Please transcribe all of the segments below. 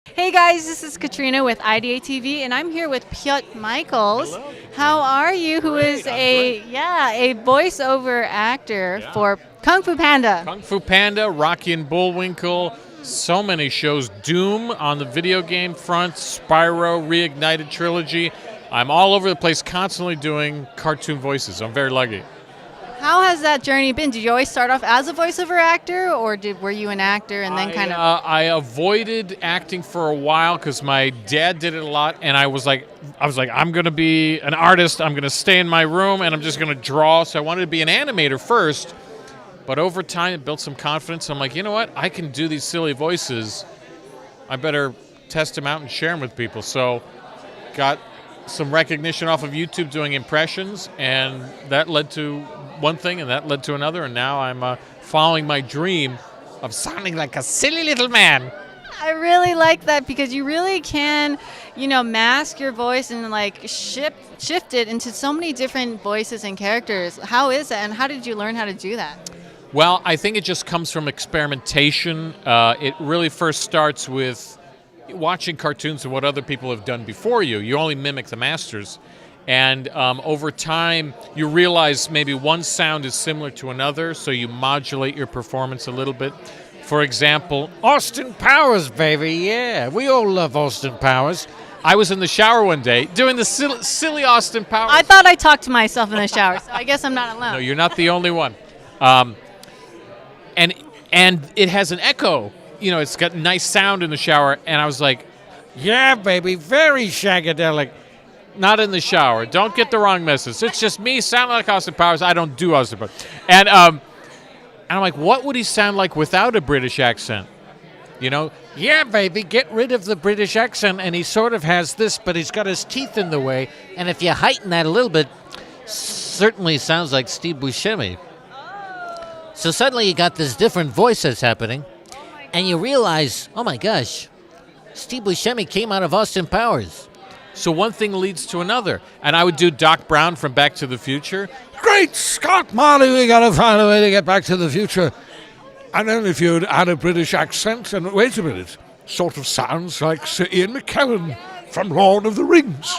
Hey guys, this is Katrina with IdeateTV, and I'm here with Piotr Michaels. Hello. How are you? Who is Great, I'm great. a voiceover actor Yeah. for Kung Fu Panda. Kung Fu Panda, Rocky and Bullwinkle, so many shows. Doom on the video game front, Spyro, Reignited Trilogy. I'm all over the place constantly doing cartoon voices. I'm very lucky. How has that journey been? Did you always start off as a voiceover actor, or were you an actor and then kind of? I avoided acting for a while because my dad did it a lot, and I was like, I'm going to be an artist. I'm going to stay in my room, and I'm just going to draw. So I wanted to be an animator first, but over time it built some confidence. I'm like, you know what? I can do these silly voices. I better test them out and share them with people. So got some recognition off of YouTube doing impressions, and that led to one thing, and that led to another, and now I'm following my dream of sounding like a silly little man. I really like that because you really can, mask your voice and like shift it into so many different voices and characters. How is that, and how did you learn how to do that? Well, I think it just comes from experimentation. It really first starts with watching cartoons and what other people have done before you. You only mimic the masters. And over time, you realize maybe one sound is similar to another, so you modulate your performance a little bit. For example, Austin Powers, baby, yeah. We all love Austin Powers. I was in the shower one day doing the silly Austin Powers. I thought I talked to myself in the shower, so I guess I'm not alone. No, you're not the only one. Um, and it has an echo. You know, it's got nice sound in the shower, and I was like, Yeah, baby, very shagadelic. not in the shower. Don't get the wrong message. It's just me sounding like Austin Powers. I don't do Austin Powers. And I'm like, what would he sound like without a British accent? You know? Yeah, baby, get rid of the British accent, and he sort of has this, but he's got his teeth in the way, and if you heighten that a little bit, certainly sounds like Steve Buscemi. So suddenly you got this different voice that's happening, and you realize, oh my gosh, Steve Buscemi came out of Austin Powers. So one thing leads to another. And I would do Doc Brown from Back to the Future. Great Scott, Marty, we gotta find a way to get back to the future. And then if you'd add a British accent, and wait a minute, sort of sounds like Sir Ian McKellen from Lord of the Rings.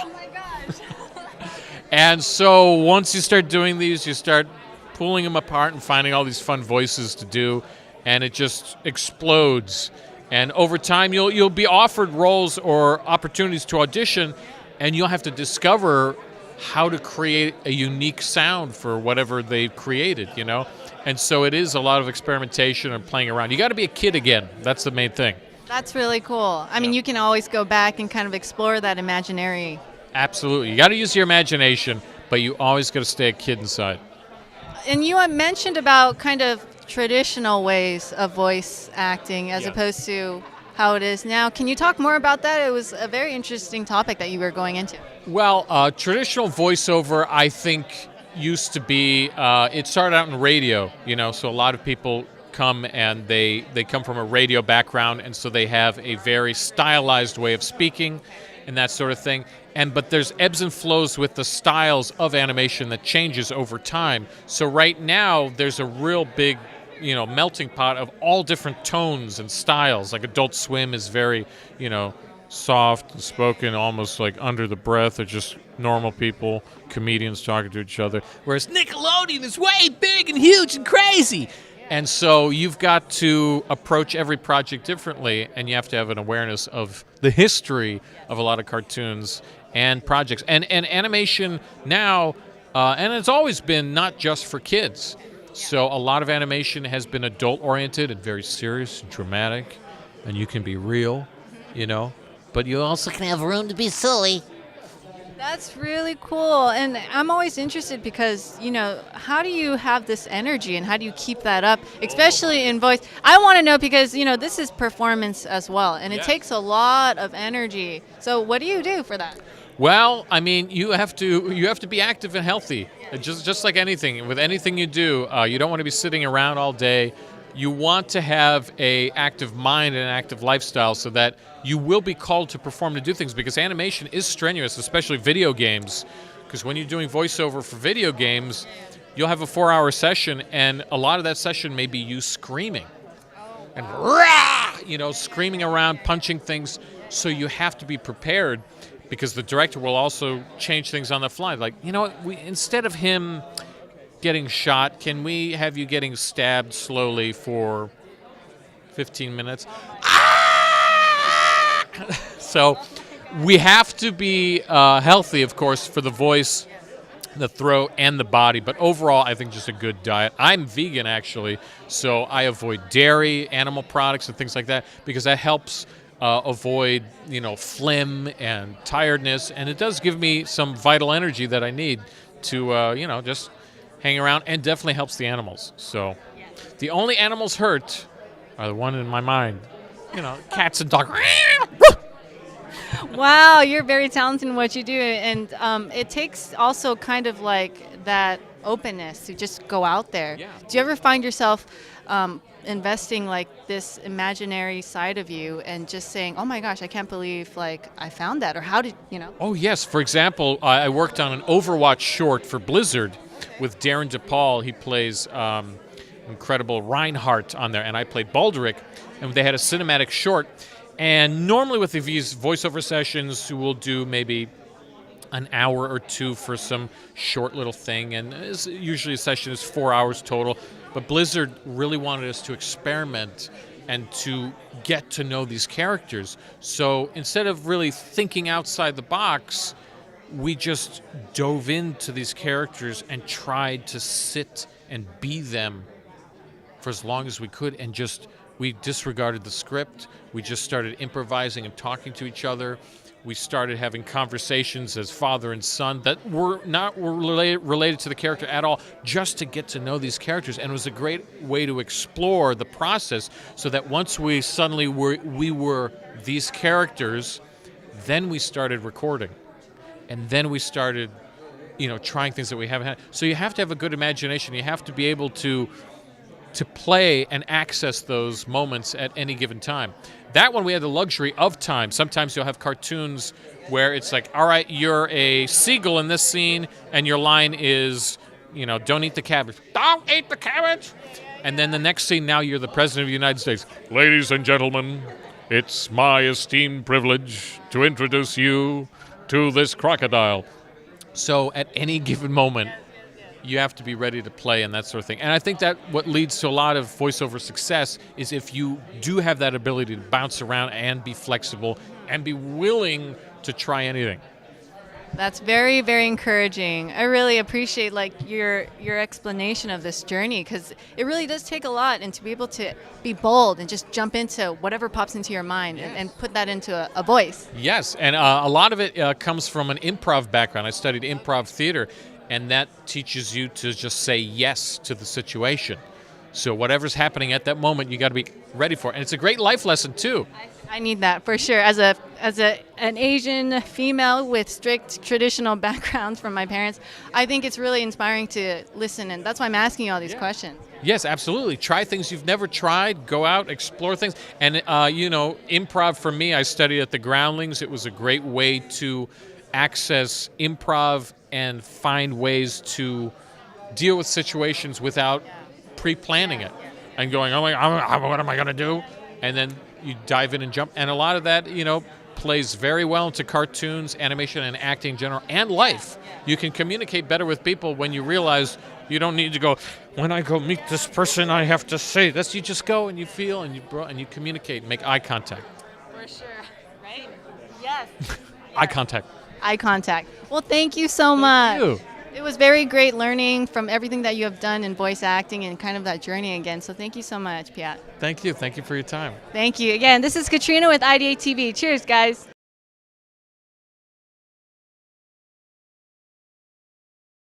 And so once you start doing these, you start pulling them apart and finding all these fun voices to do, and it just explodes. And over time, you'll be offered roles or opportunities to audition, and you'll have to discover how to create a unique sound for whatever they've created, you know? And so it is a lot of experimentation and playing around. You got to be a kid again. That's the main thing. That's really cool. I mean, you can always go back and kind of explore that imaginary. Absolutely. You got to use your imagination, but you always got to stay a kid inside. And you had mentioned about kind of traditional ways of voice acting as Yeah. opposed to how it is now. Can you talk more about that? It was a very interesting topic that you were going into. Well, traditional voiceover, I think, used to be, it started out in radio, you know, so a lot of people come and they come from a radio background, and so they have a very stylized way of speaking and that sort of thing. But there's ebbs and flows with the styles of animation that changes over time. So right now, there's a real big, melting pot of all different tones and styles. Like Adult Swim is very, soft and spoken, almost like under the breath, or just normal people, comedians talking to each other. Whereas Nickelodeon is way big and huge and crazy. And so you've got to approach every project differently, and you have to have an awareness of the history of a lot of cartoons and projects. And animation now, and it's always been not just for kids. So a lot of animation has been adult-oriented and very serious and dramatic, and you can be real, but you also can have room to be silly. That's really cool. And I'm always interested because, how do you have this energy and how do you keep that up, especially in voice? I want to know because, this is performance as well, and it Yeah. takes a lot of energy. So what do you do for that? Well, I mean, you have to be active and healthy. Just like anything, with anything you do, you don't want to be sitting around all day. You want to have a active mind and an active lifestyle so that you will be called to perform, to do things, because animation is strenuous, especially video games. Because when you're doing voiceover for video games, you'll have a 4-hour session, and a lot of that session may be you screaming. and rah, screaming around, punching things. So you have to be prepared, because the director will also change things on the fly. Like, instead of him getting shot, can we have you getting stabbed slowly for 15 minutes? So we have to be healthy, of course, for the voice, the throat, and the body. But overall, I think just a good diet. I'm vegan, actually, so I avoid dairy, animal products, and things like that, because that helps avoid, phlegm and tiredness. And it does give me some vital energy that I need to, just hang around, and definitely helps the animals. So the only animals hurt are the one in my mind. Cats and dogs. Wow, you're very talented in what you do, and it takes also kind of like that openness to just go out there. Yeah. Do you ever find yourself investing like this imaginary side of you and just saying, "Oh my gosh, I can't believe like I found that," or how did Oh yes. For example, I worked on an Overwatch short for Blizzard with Darren DePaul. He plays incredible Reinhardt on there, and I played Baldric, and they had a cinematic short. And normally with these voiceover sessions, we'll do maybe an hour or two for some short little thing, and usually a session is 4 hours total. But Blizzard really wanted us to experiment and to get to know these characters. So instead of really thinking outside the box, we just dove into these characters and tried to sit and be them for as long as we could, and we disregarded the script. We just started improvising and talking to each other. We started having conversations as father and son that were not related to the character at all, just to get to know these characters. And it was a great way to explore the process, so that once we suddenly we were these characters, then we started recording. And then we started, trying things that we haven't had. So you have to have a good imagination. You have to be able to play and access those moments at any given time. That one, we had the luxury of time. Sometimes you'll have cartoons where it's like, all right, you're a seagull in this scene, and your line is, don't eat the cabbage. Don't eat the cabbage! And then the next scene, now you're the President of the United States. Ladies and gentlemen, it's my esteemed privilege to introduce you to this crocodile. So at any given moment, you have to be ready to play and that sort of thing. And I think that what leads to a lot of voiceover success is if you do have that ability to bounce around and be flexible and be willing to try anything. That's very, very encouraging. I really appreciate your explanation of this journey, because it really does take a lot, and to be able to be bold and just jump into whatever pops into your mind and put that into a voice. Yes, and a lot of it comes from an improv background. I studied improv theater, and that teaches you to just say yes to the situation. So whatever's happening at that moment, you got to be ready for it. And it's a great life lesson too. I need that for sure. As an Asian female with strict traditional backgrounds from my parents, I think it's really inspiring to listen, and that's why I'm asking you all these questions. Yes, absolutely. Try things you've never tried. Go out, explore things. And improv for me, I studied at the Groundlings. It was a great way to access improv and find ways to deal with situations without pre-planning it and going, oh my God, what am I going to do? And then you dive in and jump. And a lot of that, plays very well into cartoons, animation, and acting in general, and life. You can communicate better with people when you realize you don't need to go, when I go meet this person, I have to say this. You just go and you feel and you communicate, make eye contact. For sure, right? Yes. Eye contact. Eye contact. Well, thank you so much. Thank you. It was very great learning from everything that you have done in voice acting and kind of that journey again. So thank you so much, Piotr. Thank you. Thank you for your time. Thank you. Again, this is Katrina with IdeateTV. Cheers, guys.